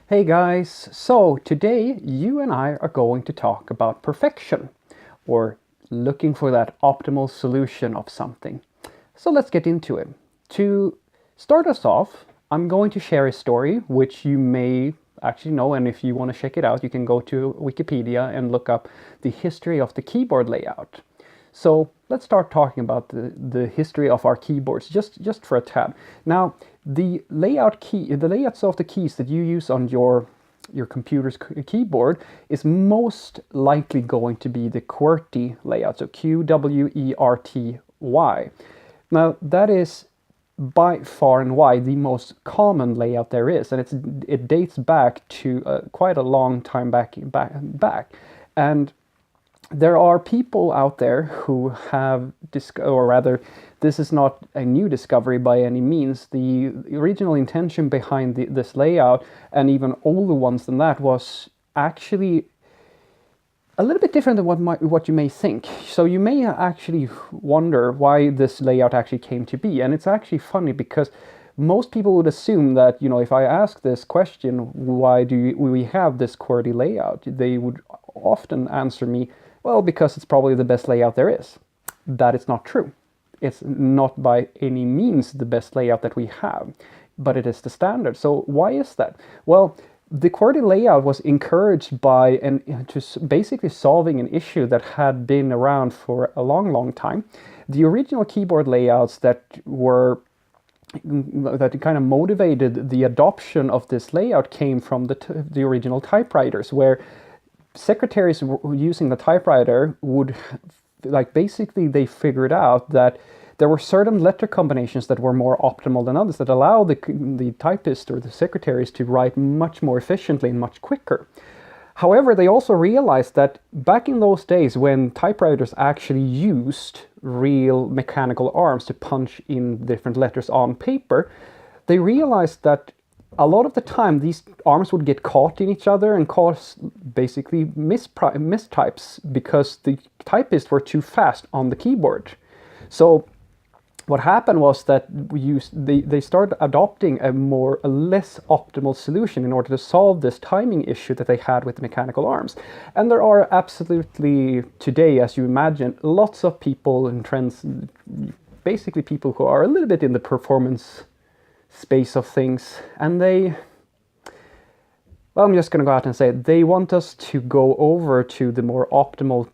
Hey guys, so today you and I are going to talk about perfection or looking for that optimal solution of something. So let's get into it. To start us off, I'm going to share a story which you may actually know, and if you want to check it out, you can go to Wikipedia and look up the history of the keyboard layout. So let's start talking about the history of our keyboards just for a tad. Now, the layouts of the keys that you use on your computer's keyboard is most likely going to be the QWERTY layout, so QWERTY. Now, that is by far and wide the most common layout there is, and it dates back to quite a long time back. And there are people out there who have or rather, this is not a new discovery by any means. The original intention behind this layout, and even older ones than that, was actually a little bit different than what you may think. So you may actually wonder why this layout actually came to be, and it's actually funny because most people would assume that, if I ask this question, why do we have this QWERTY layout, they would often answer me, well, because it's probably the best layout there is. That is not true. It's not by any means the best layout that we have, but it is the standard. So why is that? Well, the QWERTY layout was encouraged by basically solving an issue that had been around for a long, long time. The original keyboard layouts that kind of motivated the adoption of this layout came from the original typewriters, where secretaries using the typewriter would, basically they figured out that there were certain letter combinations that were more optimal than others, that allow the typist or the secretaries to write much more efficiently and much quicker. However, they also realized that back in those days when typewriters actually used real mechanical arms to punch in different letters on paper, they realized that a lot of the time these arms would get caught in each other and cause basically mistypes because the typists were too fast on the keyboard. So what happened was that they started adopting a less optimal solution in order to solve this timing issue that they had with the mechanical arms. And there are absolutely today, as you imagine, lots of people and trends, basically people who are a little bit in the performance space of things, and I'm just going to go out and say they want us to go over to the more optimal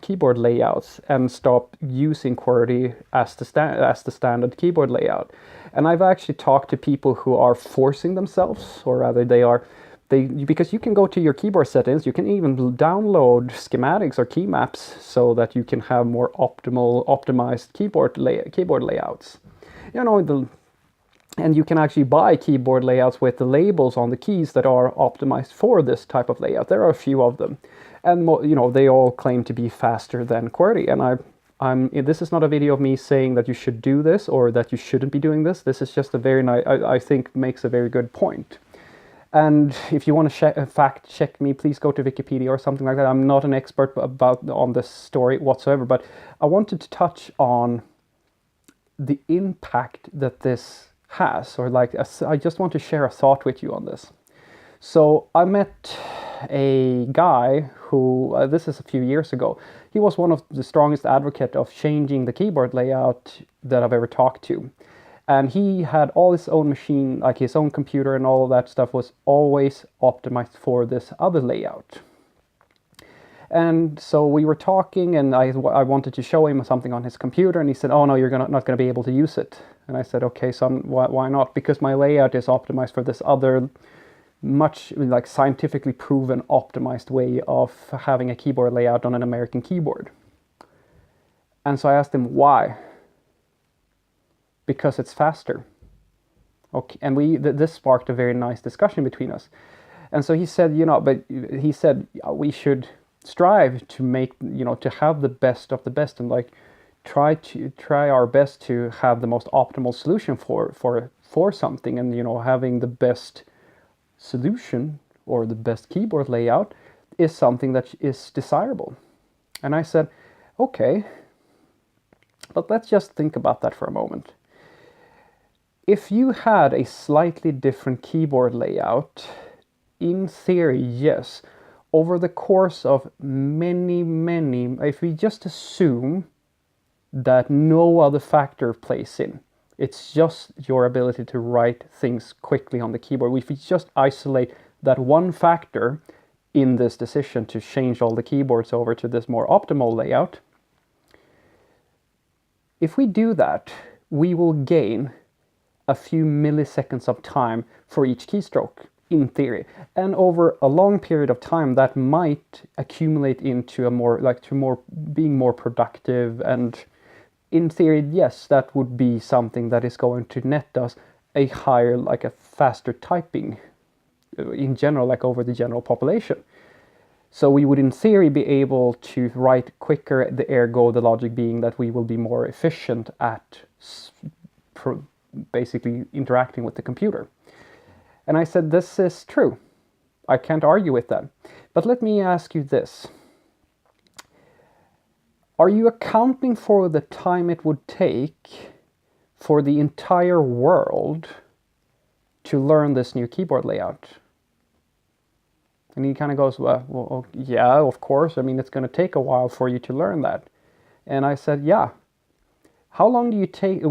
keyboard layouts and stop using QWERTY as the standard keyboard layout. And I've actually talked to people who are forcing themselves, or rather because you can go to your keyboard settings, you can even download schematics or key maps so that you can have more optimized keyboard layouts. And you can actually buy keyboard layouts with the labels on the keys that are optimized for this type of layout. There are a few of them, and they all claim to be faster than QWERTY. And this is not a video of me saying that you should do this or that you shouldn't be doing this. This is just a very nice, I think, makes a very good point. And if you want to fact check me, please go to Wikipedia or something like that. I'm not an expert on this story whatsoever, but I wanted to touch on the impact that this has, or I just want to share a thought with you on this. So I met a guy who, this is a few years ago, he was one of the strongest advocates of changing the keyboard layout that I've ever talked to. And he had all his own machine, like his own computer and all of that stuff was always optimized for this other layout. And so we were talking, and I wanted to show him something on his computer, and he said, "Oh no, you're not going to be able to use it." And I said, "Okay, so why not?" Because my layout is optimized for this other, much scientifically proven optimized way of having a keyboard layout on an American keyboard. And so I asked him why. Because it's faster. Okay, and this sparked a very nice discussion between us. And so he said, we should strive to make, to have the best of the best, and try our best to have the most optimal solution for something, and having the best solution or the best keyboard layout is something that is desirable. And I said, okay, but let's just think about that for a moment. If you had a slightly different keyboard layout in theory, yes. Over the course of many, if we just assume that no other factor plays in, it's just your ability to write things quickly on the keyboard. If we just isolate that one factor in this decision to change all the keyboards over to this more optimal layout, if we do that, we will gain a few milliseconds of time for each keystroke, in theory. And over a long period of time, that might accumulate into a more, being more productive. And in theory, yes, that would be something that is going to net us a higher, a faster typing in general, over the general population. So we would, in theory, be able to write quicker, the ergo, the logic being that we will be more efficient at basically interacting with the computer. And I said, this is true. I can't argue with that. But let me ask you this. Are you accounting for the time it would take for the entire world to learn this new keyboard layout? And he kind of goes, well, yeah, of course. I mean, it's going to take a while for you to learn that. And I said, yeah. How long do you take?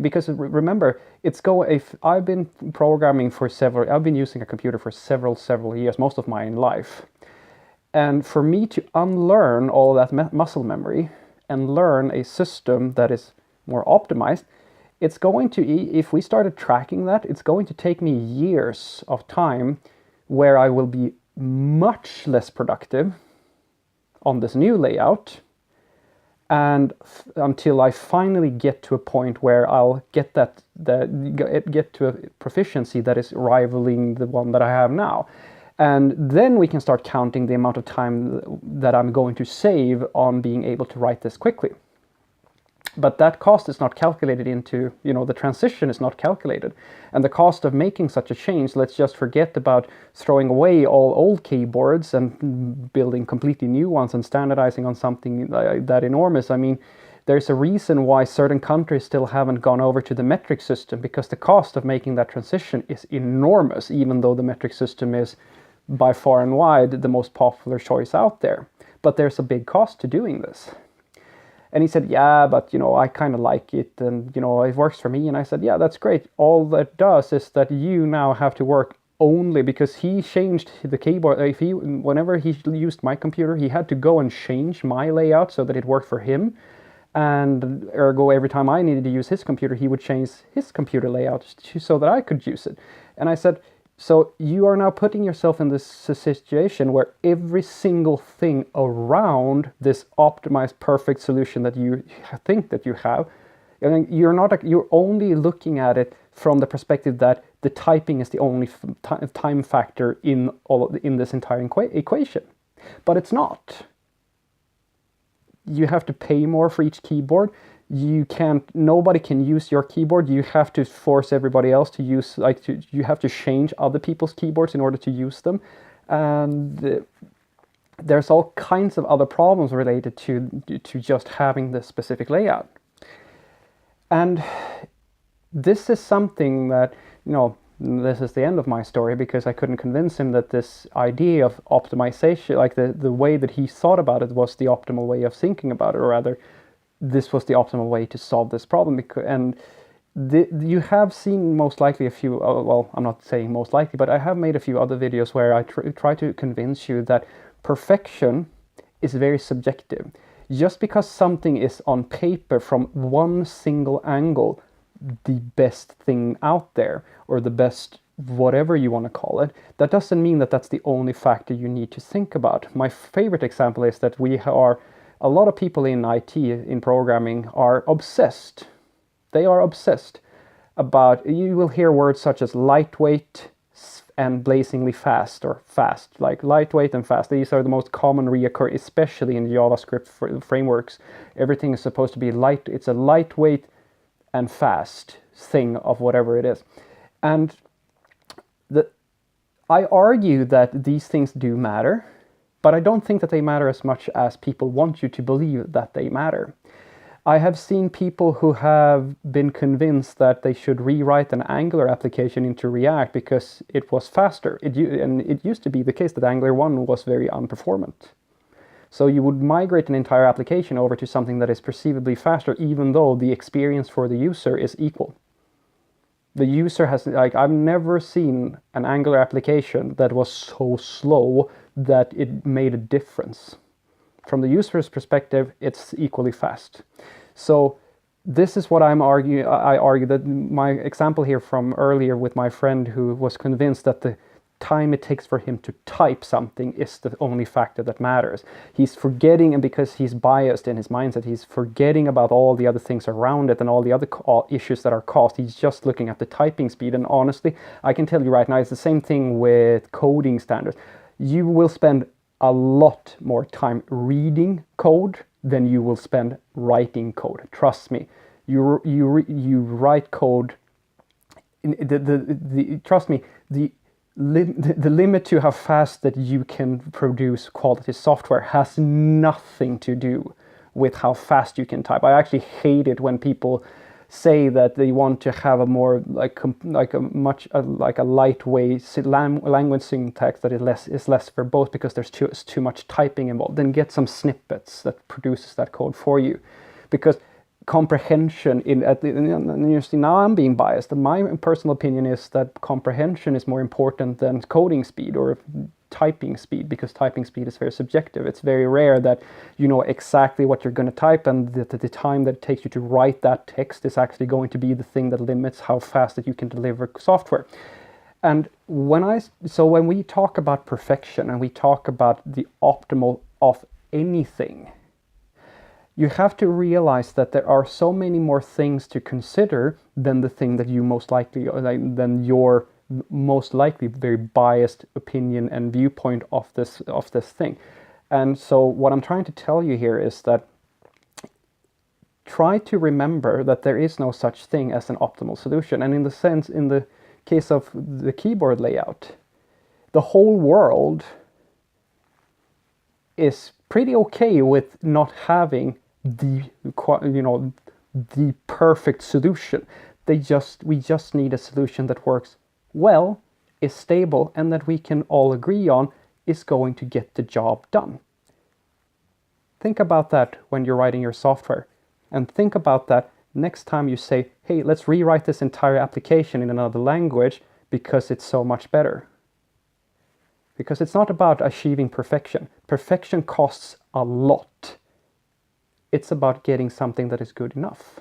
Because remember, if I've been programming I've been using a computer for several years, most of my life. And for me to unlearn all that muscle memory and learn a system that is more optimized, it's going to, if we started tracking that, it's going to take me years of time where I will be much less productive on this new layout, and until I finally get to a point where I'll get get to a proficiency that is rivaling the one that I have now. And then we can start counting the amount of time that I'm going to save on being able to write this quickly. But that cost is not calculated into, the transition is not calculated. And the cost of making such a change, let's just forget about throwing away all old keyboards and building completely new ones and standardizing on something that enormous. I mean, there's a reason why certain countries still haven't gone over to the metric system, because the cost of making that transition is enormous, even though the metric system is by far and wide the most popular choice out there. But there's a big cost to doing this. And he said, yeah, but, I kind of like it, and, it works for me. And I said, yeah, that's great. All that does is that you now have to work only because he changed the keyboard. Whenever he used my computer, he had to go and change my layout so that it worked for him. And ergo, every time I needed to use his computer, he would change his computer layout so that I could use it. And I said, so you are now putting yourself in this situation where every single thing around this optimized perfect solution that you think that you have, you're only looking at it from the perspective that the typing is the only time factor in this entire equation. But it's not. You have to pay more for each keyboard. Nobody can use your keyboard. You have to force everybody else to use, you have to change other people's keyboards in order to use them. And there's all kinds of other problems related to just having this specific layout. And this is something that, this is the end of my story, because I couldn't convince him that this idea of optimization, the way that he thought about it, was the optimal way of thinking about it, or rather, this was the optimal way to solve this problem. And you have seen most likely a few, well, I'm not saying most likely, but I have made a few other videos where I try to convince you that perfection is very subjective. Just because something is on paper from one single angle the best thing out there, or the best whatever you want to call it, that doesn't mean that that's the only factor you need to think about. My favorite example is that a lot of people in IT, in programming, are obsessed. They are obsessed about, you will hear words such as lightweight and blazingly fast, or fast, like lightweight and fast. These are the most common reoccur, especially in JavaScript frameworks. Everything is supposed to be light. It's a lightweight and fast thing of whatever it is. And I argue that these things do matter, but I don't think that they matter as much as people want you to believe that they matter. I have seen people who have been convinced that they should rewrite an Angular application into React because it was faster. And it used to be the case that Angular 1 was very unperformant. So you would migrate an entire application over to something that is perceivably faster, even though the experience for the user is equal. The user has, like, I've never seen an Angular application that was so slow that it made a difference. From the user's perspective, it's equally fast. So this is what I'm arguing. I argue that my example here from earlier with my friend who was convinced that the time it takes for him to type something is the only factor that matters. He's forgetting, and because he's biased in his mindset, he's forgetting about all the other things around it and all the other issues that are caused. He's just looking at the typing speed. And honestly, I can tell you right now, it's the same thing with coding standards. You will spend a lot more time reading code than you will spend writing code. Trust me. You write code. Trust me. The limit to how fast that you can produce quality software has nothing to do with how fast you can type. I actually hate it when people say that they want to have a more like a lightweight language syntax that is less verbose because there's too much typing involved. Then get some snippets that produces that code for you, because comprehension now I'm being biased, and my personal opinion is that comprehension is more important than coding speed or typing speed, because typing speed is very subjective. It's very rare that you know exactly what you're going to type, and that the time that it takes you to write that text is actually going to be the thing that limits how fast that you can deliver software. And when we talk about perfection and we talk about the optimal of anything, you have to realize that there are so many more things to consider than the thing that you most likely, than your most likely very biased opinion and viewpoint of this thing. And so what I'm trying to tell you here is that try to remember that there is no such thing as an optimal solution. And in the case of the keyboard layout, the whole world is pretty okay with not having the perfect solution. We just need a solution that works well, is stable, and that we can all agree on is going to get the job done. Think about that when you're writing your software, and think about that next time you say, hey, let's rewrite this entire application in another language because it's so much better. Because it's not about achieving perfection. Perfection costs a lot. It's about getting something that is good enough.